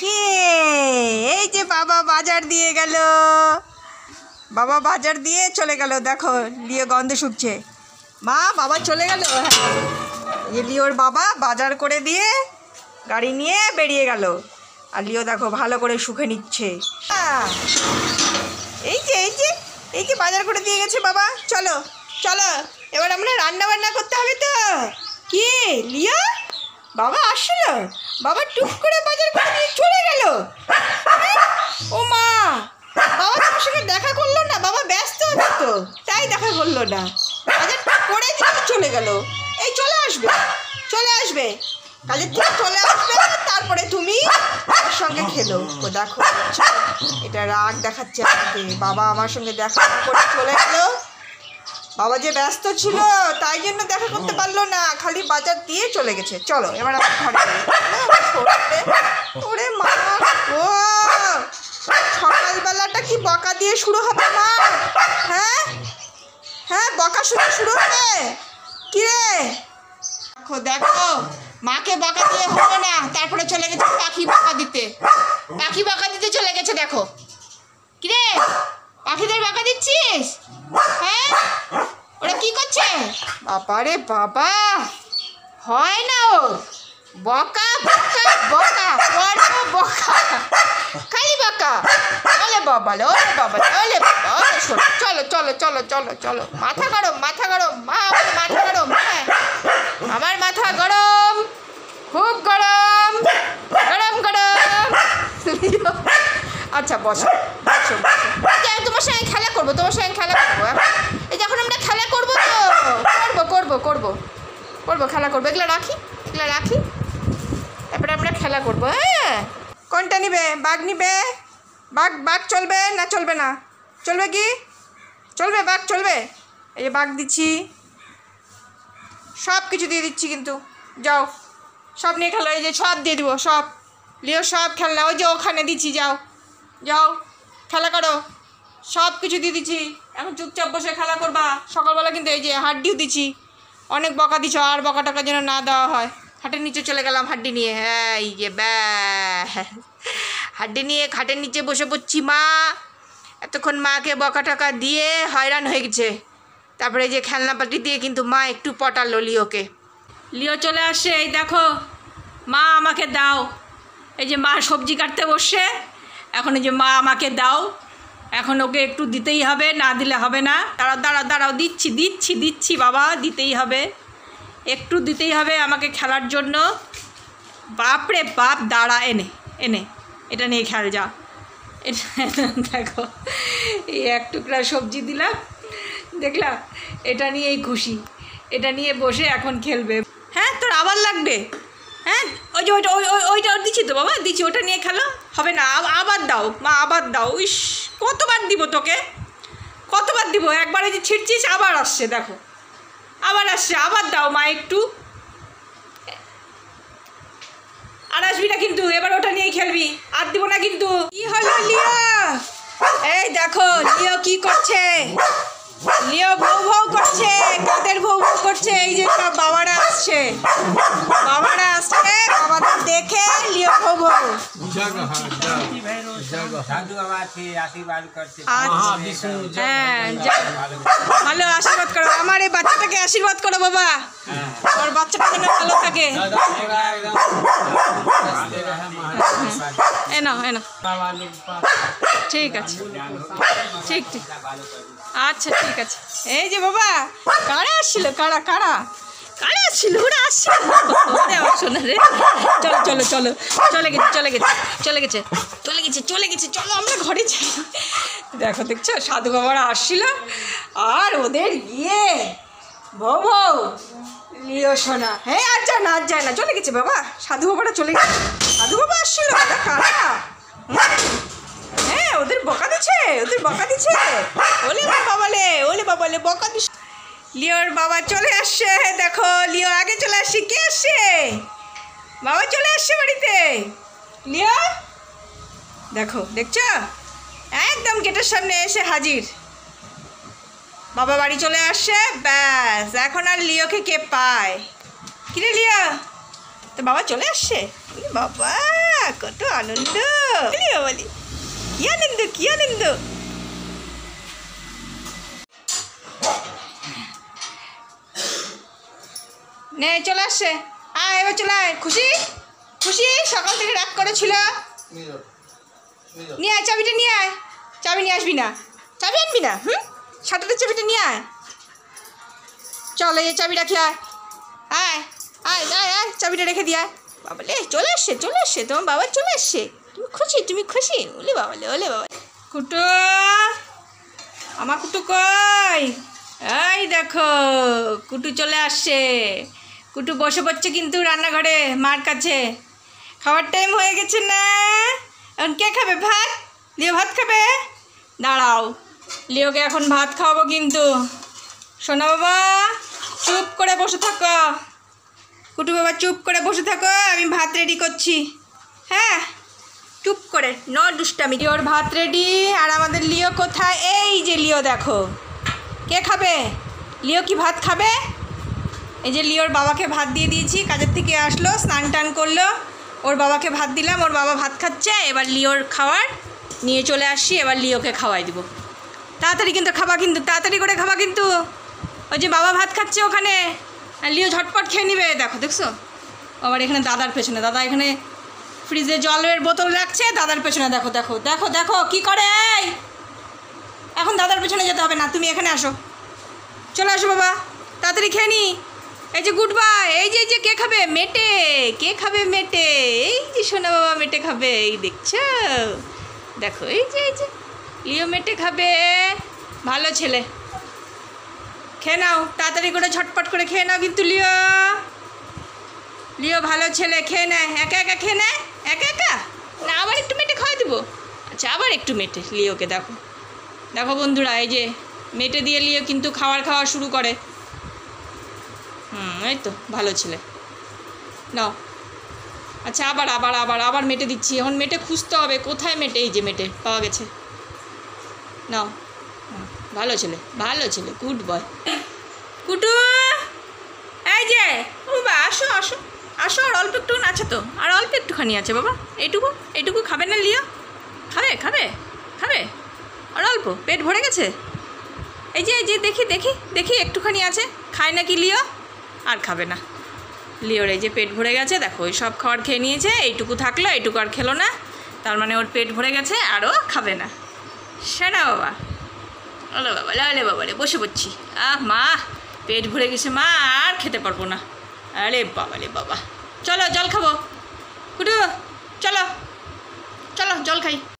কি এই যে বাবা বাজার দিয়ে গেল, বাবা বাজার দিয়ে চলে গেল। দেখো লিও গন্ধ শুকছে। মা বাবা চলে গেল। হ্যাঁ, লিওর বাবা বাজার করে দিয়ে গাড়ি নিয়ে বেরিয়ে গেল। আর লিও দেখো ভালো করে শুকে নিচ্ছে। এই যে এই যে এই যে বাজার করে দিয়ে গেছে বাবা। চলো চলো এবার আমরা রান্না বান্না করতে হবে তো। কি লিও বাবা আসলো, বাবা টুক করে বাজার করে দিয়ে চলে গেল। ও মা, বাবা তোমার সঙ্গে দেখা করলো না? বাবা ব্যস্ত আছে তো তাই দেখা করলো না। বাজারটা করে দিয়ে চলে গেল। এই চলে আসবে, চলে আসবে, কাজের থেকে চলে আসবে, তারপরে তুমি ওর সঙ্গে খেলো। ও দেখো এটা রাগ দেখাচ্ছে আমাকে। বাবা আমার সঙ্গে দেখা করে চলে গেলো। বাবা যে ব্যস্ত ছিল তাই জন্য দেখা করতে পারলো না, খালি বাজার দিয়ে চলে গেছে। চলো এবার আমার ঘরে ওরে মা ও সকালবেলাটা কি বকা দিয়ে শুরু হবে মা? হ্যাঁ হ্যাঁ বকা শুরু হবে কি রে? দেখো দেখো মাকে বকা দিয়ে হবে না, তারপরে চলে গেছে পাখি বকা দিতে। পাখি বকা দিতে চলে গেছে। দেখো কি রে পাখিদের বকা দিচ্ছিস? হ্যাঁ ওরা কি করছে? বাবা রে বাবা, হয় না ওর বকা বকা বকা বড় বকা, খালি বকা। ওলে বাবা ওলে বাবা ওলে বাবা ওলে শোনো। চলো চলো চলো চলো চলো, মাথা গরম মাথা গরম। মা আমার মাথা গরম। হ্যাঁ আমার মাথা গরম, খুব গরম, গরম গরম। আচ্ছা বসো বসো বসো। তোমার সঙ্গে খেলা করবো, তোমার সঙ্গে খেলা করবো। এই যখন আমরা খেলা করবো তো করবো করবো করবো করবো খেলা করবো। এগুলো রাখি, এগুলো রাখি, তারপরে আমরা খেলা করবো। হ্যাঁ কোনটা নিবে? বাঘ নিবে? বাঘ বাঘ চলবে না চলবে না? চলবে কি? চলবে, বাঘ চলবে। এই যে বাঘ দিচ্ছি, সব কিছু দিয়ে দিচ্ছি, কিন্তু যাও সব নিয়ে খেলো। এই যে সব দিয়ে দিব, সব লিও সব খেলনা ওই যে ওখানে দিচ্ছি, যাও যাও খেলা করো। সব কিছু দিয়ে দিচ্ছি, এখন চুপচাপ বসে খেলা করবা। সকালবেলা কিন্তু এই যে হাড্ডিও দিচ্ছি, অনেক বকা দিচ্ছ, আর বকা টাকা যেন না দেওয়া হয়। খাটের নিচে চলে গেলাম হাড্ডি নিয়ে। হ্যাঁ এই যে হাড্ডি নিয়ে খাটের নিচে বসে পড়ছি। মা এতক্ষণ মাকে বকা টাকা দিয়ে হয়রান হয়ে গেছে, তারপরে এই যে খেলনাপাতি দিয়ে কিন্তু মা একটু পটালো লিওকে। লিও চলে আসে, এই দেখো মা আমাকে দাও। এই যে মা সবজি কাটতে বসে, এখন এই যে মা আমাকে দাও, এখন ওকে একটু দিতেই হবে, না দিলে হবে না। দাঁড়াও দাঁড়াও দাঁড়াও, দিচ্ছি দিচ্ছি দিচ্ছি বাবা, দিতেই হবে, একটু দিতেই হবে আমাকে খেলার জন্য। বাপরে বাপ, দাঁড়া এনে এনে এটা নিয়ে খেল যা। এটা দেখো এই এক টুকরা সবজি দিলাম, দেখলাম এটা নিয়েই খুশি, এটা নিয়ে বসে এখন খেলবে। হ্যাঁ তোর আবার লাগবে? হ্যাঁ ওই যে ওইটা ওইটা দিচ্ছি তো বাবা, দিচ্ছি, ওটা নিয়ে খেলো। হবে না, আবার দাও মা, আবার দাও। ইস কতবার দিব তোকে, কতবার দিব? একবার এই যে ছিটছিস আবার আসছে, দেখো আবার আসছে, আবার দাও মা একটু। আর আসবি না কিন্তু, এবার ওটা নিয়েই খেলবি, আর দিব না কিন্তু। কি হলো লিও? এই দেখো লিও কি করছে, লিও ভৌ ভৌ করছে। কাদের ভৌ ভৌ করছে? এই যে সব বাবারা আসছে, বাবারা আসছে, বাবাদের দেখে লিও ভৌ ভৌ। হ্যাঁ ভালো আশীর্বাদ করো আমার এই বাচ্চাটাকে, আশীর্বাদ করো বাবা, ওর বাচ্চাটা যেন ভালো থাকে। এনো এনো, ঠিক আছে, ঠিক ঠিক, আচ্ছা ঠিক আছে। এই যে বাবা কারা আসছিল, কারা কারা কারা আসছিল? ওরা আসছিল, ওরে শোনা রে। চলো চলো চলো, চলে গেছে চলে গেছে চলে গেছে চলে গেছে চলে গেছে, চলো আমরা ঘরে যাই। দেখো দেখছো সাধু বাবারা আসছিল, আর ওদের গিয়ে বউ বউ লিও শোনা। হ্যাঁ আর যায় না, আর যায় না, চলে গেছে বাবা, সাধু বাবারা চলে গেছে। সাধু বাবা আসছিল, ওটা কারা? হ্যাঁ ওদের বকা দিচ্ছে, ওদের বকা দিচ্ছে। ওলে বাবালে, ওলে বাবালে বকা দিচ্ছে। লিওর বাবা চলে আসছে, দেখো লিও আগে চলে আসছে। কে আসছে? বাবা চলে আসছে বাড়িতে। লিও দেখো, দেখছো একদম গেটের সামনে এসে হাজির। বাবা বাড়ি চলে আসছে, ব্যাস এখন আর লিওকে কে পায়? কিরে লিও, তো বাবা চলে আসছে। বাবা কত আনন্দ, বলি কি আনন্দ, কি আনন্দ। নে চলে আসছে, আয় এবার চলে আয়। খুশি খুশি সকাল থেকে রাগ করেছিল। নিয়ে আয় চাবিটা, নিয়ে আয়। চাবি নিয়ে আসবি না, চাবি আনবি না? শাটারের চাবিটা নিয়ে আয়। চল এই চাবি রাখি, আয় আয় আয় আয় আয়, চাবিটা রেখে দিয়ে আয়। বাবা লে চলে আসছে, চলে আসছে, তোমার বাবা চলে আসছে। তুমি খুশি, তুমি খুশি? ওলে বাবা লে, ওলে বাবা। কুটু, আমার কুটু কই? এই দেখো কুটু চলে আসছে। কুটু বসে পড়ছে কিন্তু রান্নাঘরে মার কাছে। খাওয়ার টাইম হয়ে গেছে না? এখন কে খাবে ভাত? লিও ভাত খাবে? দাঁড়াও, লিওকে এখন ভাত খাওয়াবো কিন্তু। সোনা বাবা চুপ করে বসে থাকো, কুটু বাবা চুপ করে বসে থাকো, আমি ভাত রেডি করছি। হ্যাঁ চুপ করে, নো দুষ্টামি। লিওর ভাত রেডি। আর আমাদের লিও কোথায়? এই যে লিও, দেখো কে খাবে? লিও কি ভাত খাবে? এই যে লিওর বাবাকে ভাত দিয়ে দিয়েছি, কাজের থেকে আসলো, স্নান টান করলো, ওর বাবাকে ভাত দিলাম, ওর বাবা ভাত খাচ্ছে। এবার লিওর খাওয়ার নিয়ে চলে আসছি, এবার লিওকে খাওয়াই দিব। তাড়াতাড়ি কিন্তু খাবা, কিন্তু তাড়াতাড়ি করে খাবা কিন্তু। ওই যে বাবা ভাত খাচ্ছে ওখানে, আর লিও ঝটপট খেয়ে নিবে। দেখো দেখছো, আবার এখানে দাদার পেছনে, দাদা এখানে ফ্রিজে জলের বোতল রাখছে, দাদার পেছনে দেখো দেখো দেখো দেখো কী করে। এখন দাদার পেছনে যেতে হবে না, তুমি এখানে আসো, চলে আসো বাবা, তাড়াতাড়ি খেয়ে নি। এই যে গুড বাই, এই যে কে খাবে? মেটে। কে খাবে? মেটে। এই যে সোনা বাবা মেটে খাবে, এই দেখছো, দেখো এই যে লিও মেটে খাবে। ভালো ছেলে, খেয়ে নাও, তাড়াতাড়ি করে ঝটপট করে খেয়ে নাও কিন্তু। লিও, লিও ভালো ছেলে, খেয়ে নেয়, একা একা খেয়ে নেয়, একা একা না। আবার একটু মেটে খাওয়াই দেবো। আচ্ছা আবার একটু মেটে লিওকে। দেখো দেখো বন্ধুরা, এই যে মেটে দিয়ে লিও কিন্তু খাওয়া শুরু করে। এই তো ভালো ছেলে, নাও। আচ্ছা আবার আবার আবার আবার মেটে দিচ্ছি। এখন মেটে খুঁজতে হবে, কোথায় মেটে? এই যে মেটে পাওয়া গেছে, নাও। ভালো ছেলে, ভালো ছেলে, গুড বয়। কুটু, এই যে বাবা আসো আসো আসো, আর অল্প একটু আছে তো, আর অল্প একটুখানি আছে বাবা, এইটুকু খাবে না লিও? খাবে খাবে খাবে, আর অল্প, পেট ভরে গেছে। এই যে দেখি দেখি দেখি একটুখানি আছে, খায় নাকি লিও? আর খাবে না লিওর, এই যে পেট ভরে গেছে। দেখো ওই সব খাবার খেয়ে নিয়েছে, এইটুকু থাকলো, এইটুকু আর খেলো না, তার মানে ওর পেট ভরে গেছে, আরও খাবে না। সেটা বাবা, ওলে বাবা, লালে বাবা রে, বসে পড়ছি। মা পেট ভরে গেছে মা, আর খেতে পারবো না। আরে বাবা রে বাবা, চলো জল খাবো। কুটু চলো চলো জল খাই।